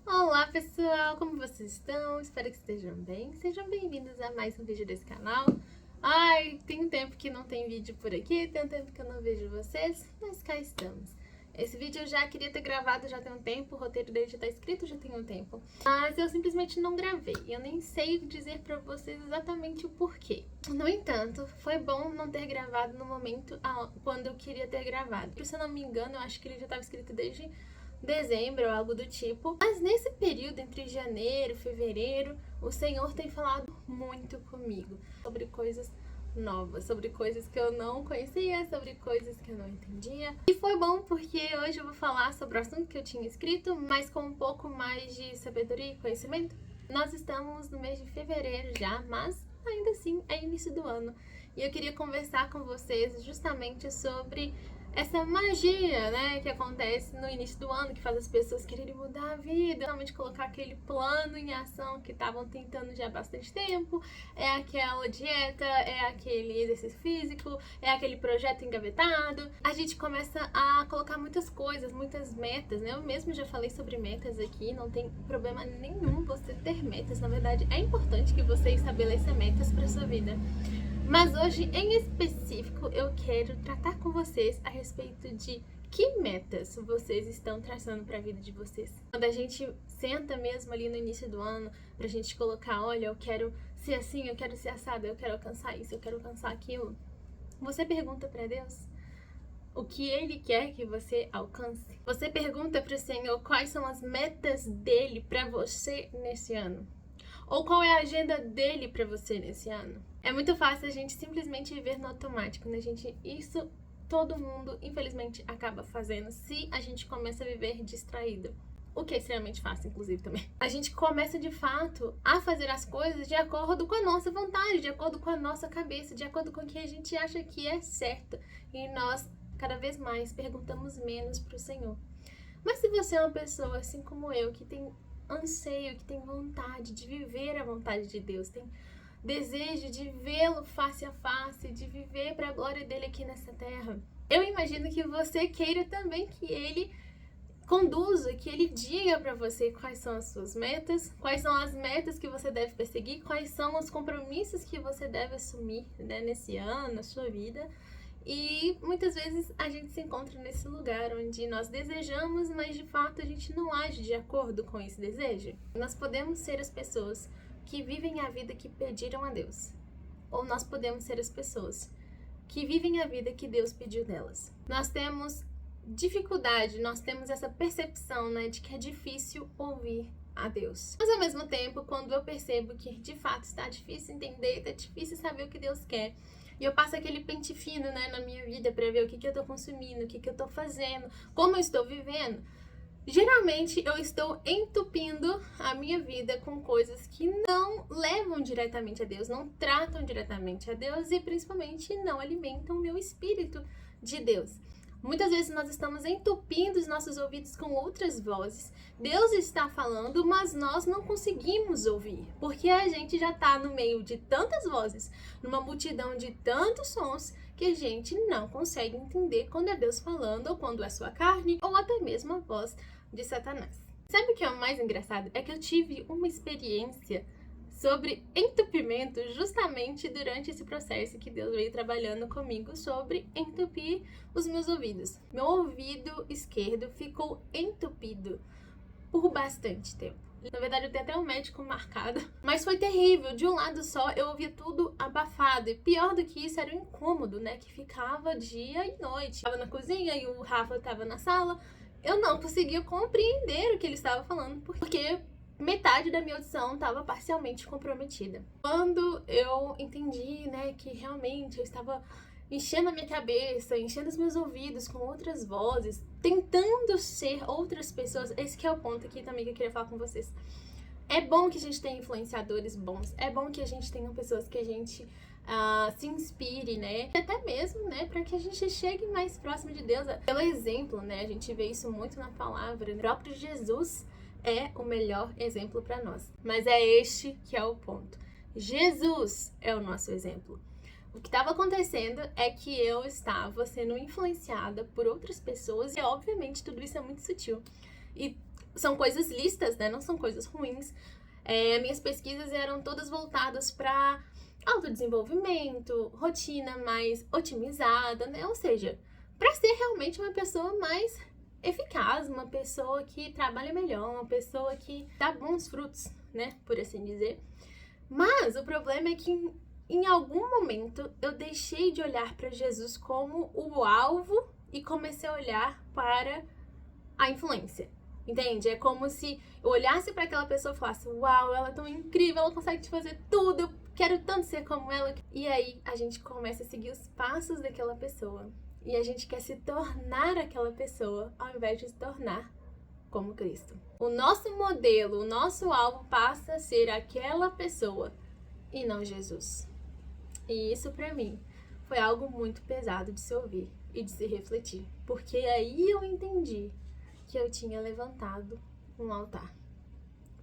Olá pessoal, como vocês estão? Espero que estejam bem. Sejam bem-vindos a mais um vídeo desse canal. Ai, tem um tempo que não tem vídeo por aqui, tem um tempo que eu não vejo vocês, mas cá estamos. Esse vídeo eu já queria ter gravado já tem um tempo, o roteiro dele já tá escrito já tem um tempo, mas eu simplesmente não gravei. Eu nem sei dizer pra vocês exatamente o porquê. No entanto, foi bom não ter gravado no momento quando eu queria ter gravado. Se eu não me engano, eu acho que ele já estava escrito desde dezembro ou algo do tipo. Mas nesse período entre janeiro e fevereiro, o Senhor tem falado muito comigo sobre coisas novas, sobre coisas que eu não conhecia, sobre coisas que eu não entendia. E foi bom porque hoje eu vou falar sobre o assunto que eu tinha escrito, mas com um pouco mais de sabedoria e conhecimento. Nós estamos no mês de fevereiro já, mas ainda assim é início do ano. E eu queria conversar com vocês justamente sobre essa magia, né, que acontece no início do ano, que faz as pessoas quererem mudar a vida, realmente colocar aquele plano em ação que estavam tentando já há bastante tempo, é aquela dieta, é aquele exercício físico, é aquele projeto engavetado. A gente começa a colocar muitas coisas, muitas metas, né? Eu mesmo já falei sobre metas aqui, não tem problema nenhum você ter metas, na verdade é importante que você estabeleça metas para sua vida. Mas hoje, em específico, eu quero tratar com vocês a respeito de que metas vocês estão traçando para a vida de vocês. Quando a gente senta mesmo ali no início do ano, pra gente colocar, olha, eu quero ser assim, eu quero ser assado, eu quero alcançar isso, eu quero alcançar aquilo. Você pergunta para Deus o que Ele quer que você alcance. Você pergunta para o Senhor quais são as metas dele para você nesse ano. Ou qual é a agenda dele para você nesse ano? É muito fácil a gente simplesmente viver no automático, né, gente? Isso todo mundo, infelizmente, acaba fazendo se a gente começa a viver distraído. O que é extremamente fácil, inclusive, também. A gente começa, de fato, a fazer as coisas de acordo com a nossa vontade, de acordo com a nossa cabeça, de acordo com o que a gente acha que é certo. E nós, cada vez mais, perguntamos menos para o Senhor. Mas se você é uma pessoa, assim como eu, que tem anseio, que tem vontade de viver a vontade de Deus, tem desejo de vê-lo face a face, de viver para a glória dele aqui nessa terra, eu imagino que você queira também que ele conduza, que ele diga para você quais são as suas metas, quais são as metas que você deve perseguir, quais são os compromissos que você deve assumir, né, nesse ano, na sua vida. E muitas vezes a gente se encontra nesse lugar onde nós desejamos, mas de fato a gente não age de acordo com esse desejo. Nós podemos ser as pessoas que vivem a vida que pediram a Deus, ou nós podemos ser as pessoas que vivem a vida que Deus pediu delas. Nós temos dificuldade, nós temos essa percepção, né, de que é difícil ouvir a Deus. Mas ao mesmo tempo, quando eu percebo que de fato está difícil entender, está difícil saber o que Deus quer, e eu passo aquele pente fino, né, na minha vida para ver o que eu tô consumindo, o que eu tô fazendo, como eu estou vivendo, geralmente eu estou entupindo a minha vida com coisas que não levam diretamente a Deus, não tratam diretamente a Deus e principalmente não alimentam o meu espírito de Deus. Muitas vezes nós estamos entupindo os nossos ouvidos com outras vozes. Deus está falando, mas nós não conseguimos ouvir, porque a gente já está no meio de tantas vozes, numa multidão de tantos sons, que a gente não consegue entender quando é Deus falando, ou quando é sua carne, ou até mesmo a voz de Satanás. Sabe o que é o mais engraçado? É que eu tive uma experiência sobre entupimento justamente durante esse processo que Deus veio trabalhando comigo sobre entupir os meus ouvidos. Meu ouvido esquerdo ficou entupido por bastante tempo. Na verdade, eu tenho até um médico marcado, mas foi terrível. De um lado só, eu ouvia tudo abafado. E pior do que isso, era o incômodo, né? Que ficava dia e noite. Eu tava na cozinha e o Rafa tava na sala. Eu não conseguia compreender o que ele estava falando, porque metade da minha audição estava parcialmente comprometida. Quando eu entendi, né, que realmente eu estava enchendo a minha cabeça, enchendo os meus ouvidos com outras vozes, tentando ser outras pessoas, esse que é o ponto aqui também que eu queria falar com vocês. É bom que a gente tenha influenciadores bons, é bom que a gente tenha pessoas que a gente se inspire, né? Até mesmo, né, para que a gente chegue mais próximo de Deus. Pelo exemplo, né, a gente vê isso muito na palavra. O próprio Jesus é o melhor exemplo para nós. Mas é este que é o ponto. Jesus é o nosso exemplo. O que estava acontecendo é que eu estava sendo influenciada por outras pessoas e, obviamente, tudo isso é muito sutil. E são coisas listas, né? Não são coisas ruins. Minhas pesquisas eram todas voltadas para autodesenvolvimento, rotina mais otimizada, né? Ou seja, para ser realmente uma pessoa mais eficaz, uma pessoa que trabalha melhor, uma pessoa que dá bons frutos, né? Por assim dizer. Mas o problema é que em algum momento eu deixei de olhar para Jesus como o alvo e comecei a olhar para a influência. Entende? É como se eu olhasse para aquela pessoa e falasse: uau, ela é tão incrível, ela consegue te fazer tudo, eu quero tanto ser como ela. E aí a gente começa a seguir os passos daquela pessoa. E a gente quer se tornar aquela pessoa ao invés de se tornar como Cristo. O nosso modelo, o nosso alvo passa a ser aquela pessoa e não Jesus. E isso pra mim foi algo muito pesado de se ouvir e de se refletir. Porque aí eu entendi que eu tinha levantado um altar.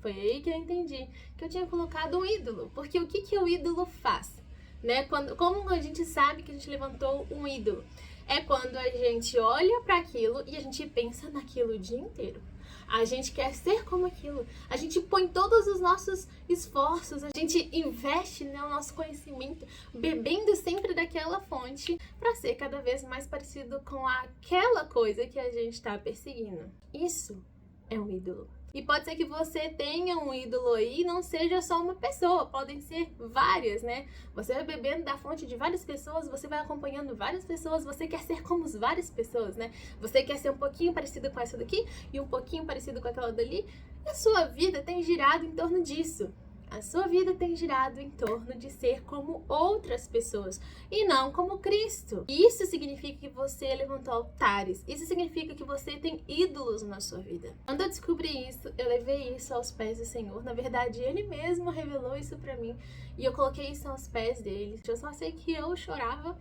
Foi aí que eu entendi que eu tinha colocado um ídolo. Porque o que o ídolo faz? Né? Como a gente sabe que a gente levantou um ídolo? É quando a gente olha para aquilo e a gente pensa naquilo o dia inteiro. A gente quer ser como aquilo. A gente põe todos os nossos esforços, a gente investe, né, o nosso conhecimento, bebendo sempre daquela fonte para ser cada vez mais parecido com aquela coisa que a gente está perseguindo. Isso é um ídolo. E pode ser que você tenha um ídolo aí e não seja só uma pessoa, podem ser várias, né? Você vai bebendo da fonte de várias pessoas, você vai acompanhando várias pessoas, você quer ser como as várias pessoas, né? Você quer ser um pouquinho parecido com essa daqui e um pouquinho parecido com aquela dali. E a sua vida tem girado em torno disso. A sua vida tem girado em torno de ser como outras pessoas e não como Cristo. Isso significa que você levantou altares. Isso significa que você tem ídolos na sua vida. Quando eu descobri isso, eu levei isso aos pés do Senhor. Na verdade, Ele mesmo revelou isso pra mim e eu coloquei isso aos pés dele. Eu só sei que eu chorava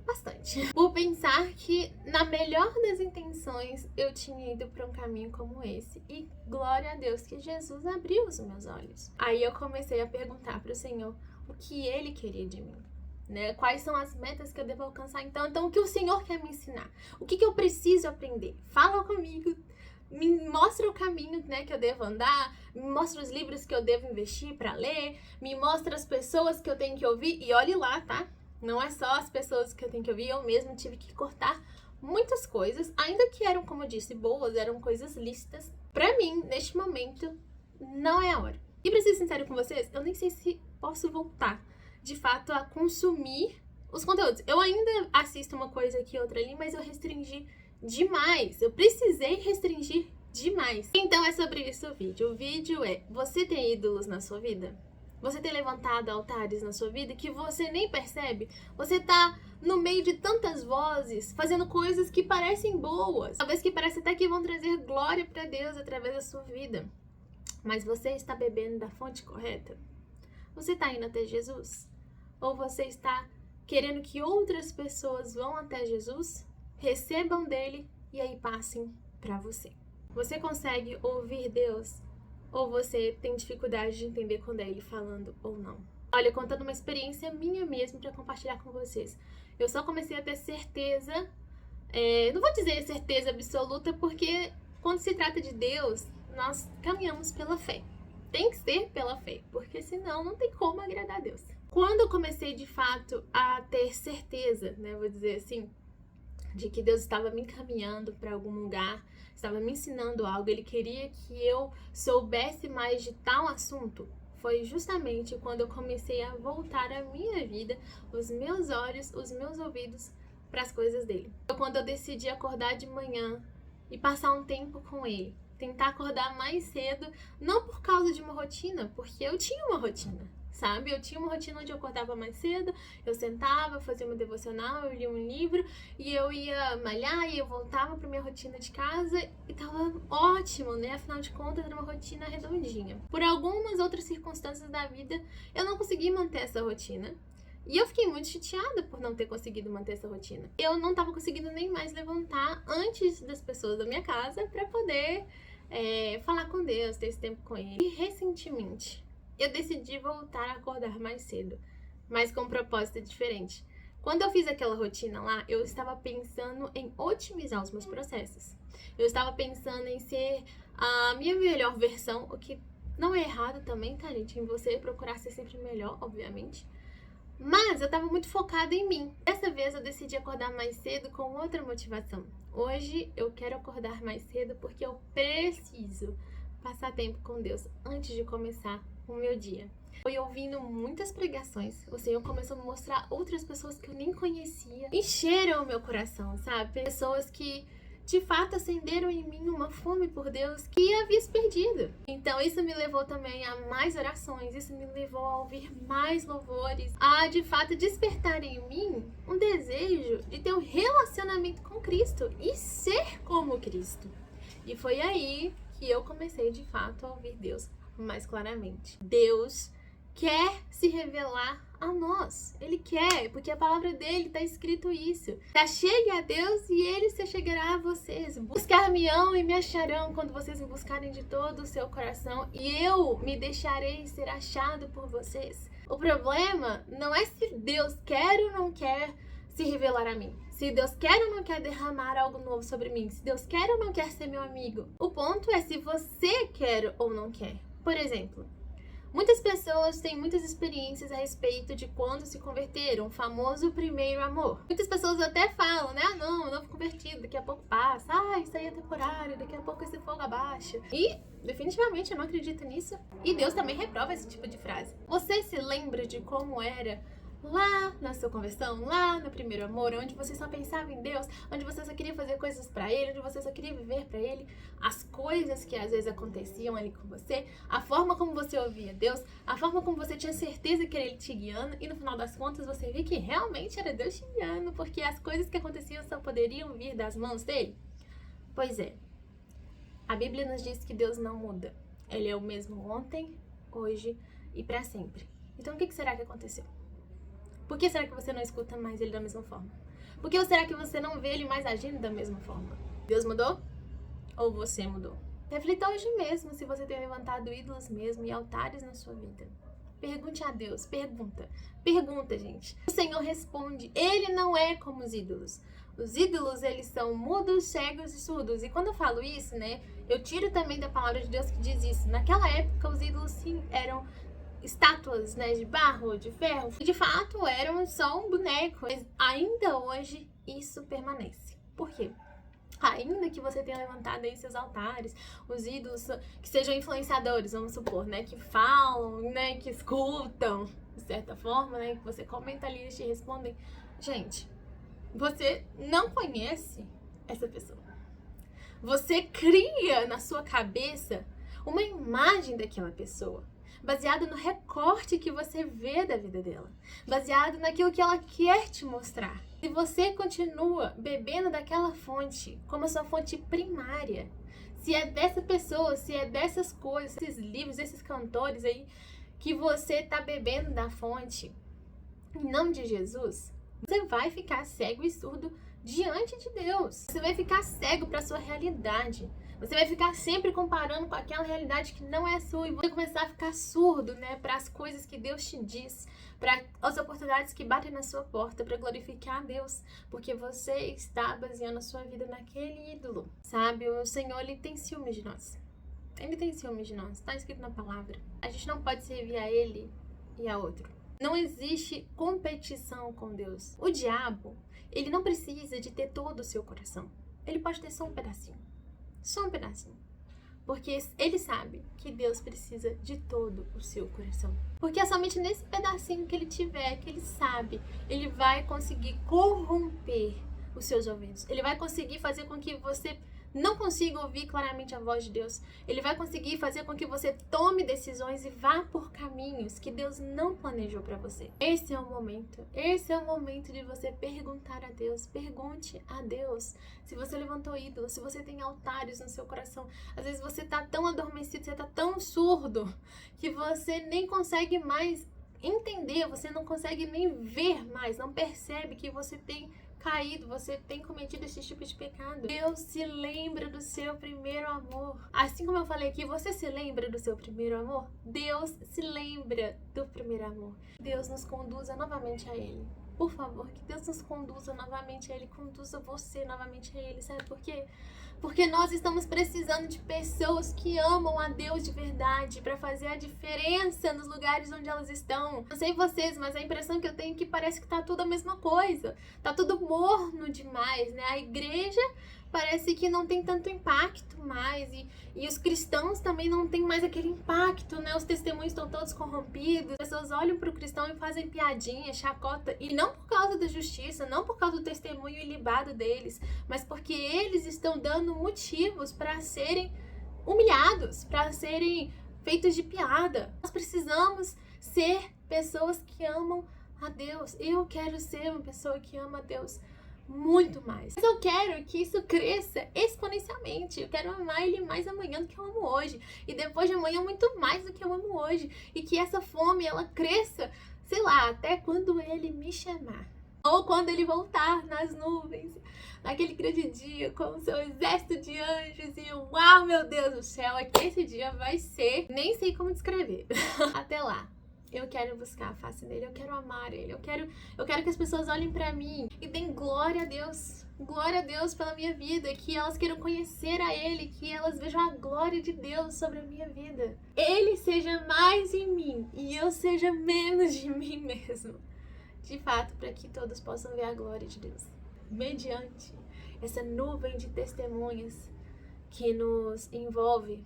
bastante por pensar que, na melhor das intenções, eu tinha ido para um caminho como esse. E glória a Deus que Jesus abriu os meus olhos. Aí eu comecei a perguntar para o Senhor o que Ele queria de mim, né? Quais são as metas que eu devo alcançar então? Então, o que o Senhor quer me ensinar? O que eu preciso aprender? Fala comigo. Me mostra o caminho, né, que eu devo andar, me mostra os livros que eu devo investir para ler, me mostra as pessoas que eu tenho que ouvir. E olhe lá, tá? Não é só as pessoas que eu tenho que ouvir, eu mesma tive que cortar muitas coisas, ainda que eram, como eu disse, boas, eram coisas lícitas. Pra mim, neste momento, não é a hora. E pra ser sincero com vocês, eu nem sei se posso voltar, de fato, a consumir os conteúdos. Eu ainda assisto uma coisa aqui e outra ali, mas eu restringi demais. Eu precisei restringir demais. Então é sobre isso o vídeo. O vídeo é: você tem ídolos na sua vida? Você tem levantado altares na sua vida que você nem percebe? Você tá no meio de tantas vozes, fazendo coisas que parecem boas, talvez que parecem até que vão trazer glória para Deus através da sua vida. Mas você está bebendo da fonte correta? Você está indo até Jesus? Ou você está querendo que outras pessoas vão até Jesus, recebam dele e aí passem para você? Você consegue ouvir Deus? Ou você tem dificuldade de entender quando é Ele falando ou não? Olha, contando uma experiência minha mesmo para compartilhar com vocês. Eu só comecei a ter certeza, não vou dizer certeza absoluta, porque quando se trata de Deus, nós caminhamos pela fé. Tem que ser pela fé, porque senão não tem como agradar a Deus. Quando eu comecei de fato a ter certeza, né, vou dizer assim, de que Deus estava me encaminhando para algum lugar, estava me ensinando algo, Ele queria que eu soubesse mais de tal assunto, foi justamente quando eu comecei a voltar a minha vida, os meus olhos, os meus ouvidos para as coisas dele. Foi quando eu decidi acordar de manhã e passar um tempo com Ele, tentar acordar mais cedo, não por causa de uma rotina, porque eu tinha uma rotina. Sabe? Eu tinha uma rotina onde eu acordava mais cedo, eu sentava, fazia uma devocional, eu lia um livro e eu ia malhar e eu voltava para minha rotina de casa e tava ótimo, né? Afinal de contas, era uma rotina redondinha. Por algumas outras circunstâncias da vida, eu não consegui manter essa rotina. E eu fiquei muito chateada por não ter conseguido manter essa rotina. Eu não tava conseguindo nem mais levantar antes das pessoas da minha casa para poder falar com Deus, ter esse tempo com Ele. E recentemente, eu decidi voltar a acordar mais cedo, mas com um propósito diferente. Quando eu fiz aquela rotina lá, eu estava pensando em otimizar os meus processos. Eu estava pensando em ser a minha melhor versão, o que não é errado também, tá, gente? Em você procurar ser sempre melhor, obviamente. Mas eu estava muito focada em mim. Dessa vez eu decidi acordar mais cedo com outra motivação. Hoje eu quero acordar mais cedo porque eu preciso passar tempo com Deus antes de começar o meu dia. Foi ouvindo muitas pregações, o Senhor começou a me mostrar outras pessoas que eu nem conhecia. Encheram o meu coração, sabe? Pessoas que de fato acenderam em mim uma fome por Deus que havia perdido. Então isso me levou também a mais orações, isso me levou a ouvir mais louvores, a de fato despertar em mim um desejo de ter um relacionamento com Cristo e ser como Cristo. E foi aí que eu comecei de fato a ouvir Deus mais claramente. Deus quer se revelar a nós. Ele quer, porque a palavra dele está escrito isso. Chegue a Deus e ele se chegará a vocês. Buscar-me-ão e me acharão quando vocês me buscarem de todo o seu coração, e eu me deixarei ser achado por vocês. O problema não é se Deus quer ou não quer se revelar a mim. Se Deus quer ou não quer derramar algo novo sobre mim. Se Deus quer ou não quer ser meu amigo. O ponto é se você quer ou não quer. Por exemplo, muitas pessoas têm muitas experiências a respeito de quando se converteram, o famoso primeiro amor. Muitas pessoas até falam, né? Ah, não, eu não fui convertido, daqui a pouco passa. Ah, isso aí é temporário, daqui a pouco esse fogo abaixa. E, definitivamente, eu não acredito nisso. E Deus também reprova esse tipo de frase. Você se lembra de como era lá na sua conversão, lá no primeiro amor, onde você só pensava em Deus, onde você só queria fazer coisas pra Ele, onde você só queria viver pra Ele, as coisas que às vezes aconteciam ali com você, a forma como você ouvia Deus, a forma como você tinha certeza que era Ele te guiando, e no final das contas você via que realmente era Deus te guiando, porque as coisas que aconteciam só poderiam vir das mãos dele? Pois é, a Bíblia nos diz que Deus não muda. Ele é o mesmo ontem, hoje e pra sempre. Então o que será que aconteceu? Por que será que você não escuta mais ele da mesma forma? Por que será que você não vê ele mais agindo da mesma forma? Deus mudou? Ou você mudou? Reflita hoje mesmo se você tem levantado ídolos mesmo e altares na sua vida. Pergunte a Deus, pergunta. Pergunta, gente. O Senhor responde, ele não é como os ídolos. Os ídolos, eles são mudos, cegos e surdos. E quando eu falo isso, né, eu tiro também da palavra de Deus que diz isso. Naquela época, os ídolos, sim, eram estátuas, né, de barro, de ferro, e de fato eram só um boneco, mas ainda hoje isso permanece. Por quê? Ainda que você tenha levantado aí seus altares, os ídolos que sejam influenciadores, vamos supor, né, que falam, né, que escutam, de certa forma, né, que você comenta ali e eles te respondem. Gente, você não conhece essa pessoa. Você cria na sua cabeça uma imagem daquela pessoa, baseado no recorte que você vê da vida dela, baseado naquilo que ela quer te mostrar. Se você continua bebendo daquela fonte como a sua fonte primária, se é dessa pessoa, se é dessas coisas, esses livros, esses cantores aí, que você tá bebendo da fonte, em nome de Jesus, você vai ficar cego e surdo diante de Deus. Você vai ficar cego para a sua realidade. Você vai ficar sempre comparando com aquela realidade que não é sua, e você começar a ficar surdo, né, para as coisas que Deus te diz, para as oportunidades que batem na sua porta para glorificar a Deus, porque você está baseando a sua vida naquele ídolo. Sabe, o Senhor, ele tem ciúmes de nós. Ele tem ciúmes de nós, está escrito na palavra. A gente não pode servir a ele e a outro. Não existe competição com Deus. O diabo, ele não precisa de ter todo o seu coração. Ele pode ter só um pedacinho. Só um pedacinho. Porque ele sabe que Deus precisa de todo o seu coração. Porque é somente nesse pedacinho que ele tiver, que ele sabe, ele vai conseguir corromper os seus ouvidos. Ele vai conseguir fazer com que você não consiga ouvir claramente a voz de Deus. Ele vai conseguir fazer com que você tome decisões e vá por caminhos que Deus não planejou para você. Esse é o momento de você perguntar a Deus. Pergunte a Deus se você levantou ídolos, se você tem altares no seu coração. Às vezes você tá tão adormecido, você tá tão surdo que você nem consegue mais entender, você não consegue nem ver mais, não percebe que você tem caído, você tem cometido esse tipo de pecado. Deus se lembra do seu primeiro amor. Assim como eu falei aqui, você se lembra do seu primeiro amor? Deus se lembra do primeiro amor. Deus nos conduza novamente a Ele. Por favor, que Deus nos conduza novamente a Ele, conduza você novamente a Ele, sabe por quê? Porque nós estamos precisando de pessoas que amam a Deus de verdade para fazer a diferença nos lugares onde elas estão. Não sei vocês, mas a impressão que eu tenho é que parece que tá tudo a mesma coisa. Tá tudo morno demais, né? A igreja parece que não tem tanto impacto mais e os cristãos também não tem mais aquele impacto, né? Os testemunhos estão todos corrompidos, as pessoas olham pro cristão e fazem piadinha, chacota, e não por causa da justiça, não por causa do testemunho ilibado deles, mas porque eles estão dando motivos para serem humilhados, para serem feitos de piada. Nós precisamos ser pessoas que amam a Deus. Eu quero ser uma pessoa que ama a Deus muito mais. Mas eu quero que isso cresça exponencialmente. Eu quero amar Ele mais amanhã do que eu amo hoje. E depois de amanhã muito mais do que eu amo hoje. E que essa fome, ela cresça, sei lá, até quando Ele me chamar. Ou quando Ele voltar nas nuvens, naquele grande dia, com o seu exército de anjos. E uau, meu Deus do céu, é que esse dia vai ser... Nem sei como descrever. Até lá. Eu quero buscar a face dele, eu quero amar ele, eu quero que as pessoas olhem pra mim e deem glória a Deus pela minha vida, que elas queiram conhecer a ele, que elas vejam a glória de Deus sobre a minha vida. Ele seja mais em mim e eu seja menos de mim mesmo. De fato, para que todos possam ver a glória de Deus. Mediante essa nuvem de testemunhas que nos envolve,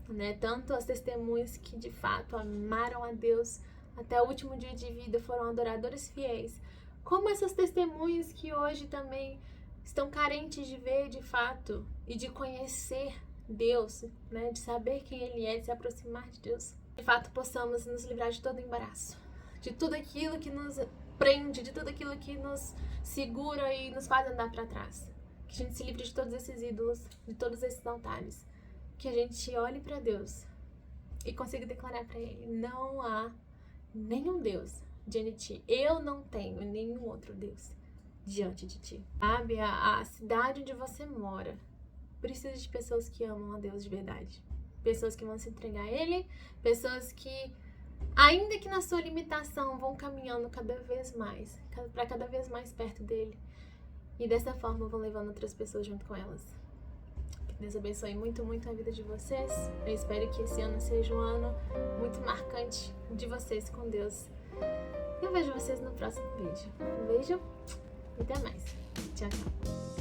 né? Tanto as testemunhas que de fato amaram a Deus até o último dia de vida, foram adoradores fiéis, como essas testemunhas que hoje também estão carentes de ver de fato e de conhecer Deus, né? De saber quem Ele é, de se aproximar de Deus. De fato, possamos nos livrar de todo embaraço, de tudo aquilo que nos prende, de tudo aquilo que nos segura e nos faz andar para trás. Que a gente se livre de todos esses ídolos, de todos esses altares. Que a gente olhe para Deus e consiga declarar para Ele: não há nenhum Deus diante de ti. Eu não tenho nenhum outro Deus diante de ti. Sabe, a cidade onde você mora precisa de pessoas que amam a Deus de verdade. Pessoas que vão se entregar a Ele, pessoas que, ainda que na sua limitação, vão caminhando cada vez mais, para cada vez mais perto dEle. E dessa forma vão levando outras pessoas junto com elas. Deus abençoe muito, muito a vida de vocês. Eu espero que esse ano seja um ano muito marcante de vocês com Deus. Eu vejo vocês no próximo vídeo. Um beijo e até mais. Tchau, tchau.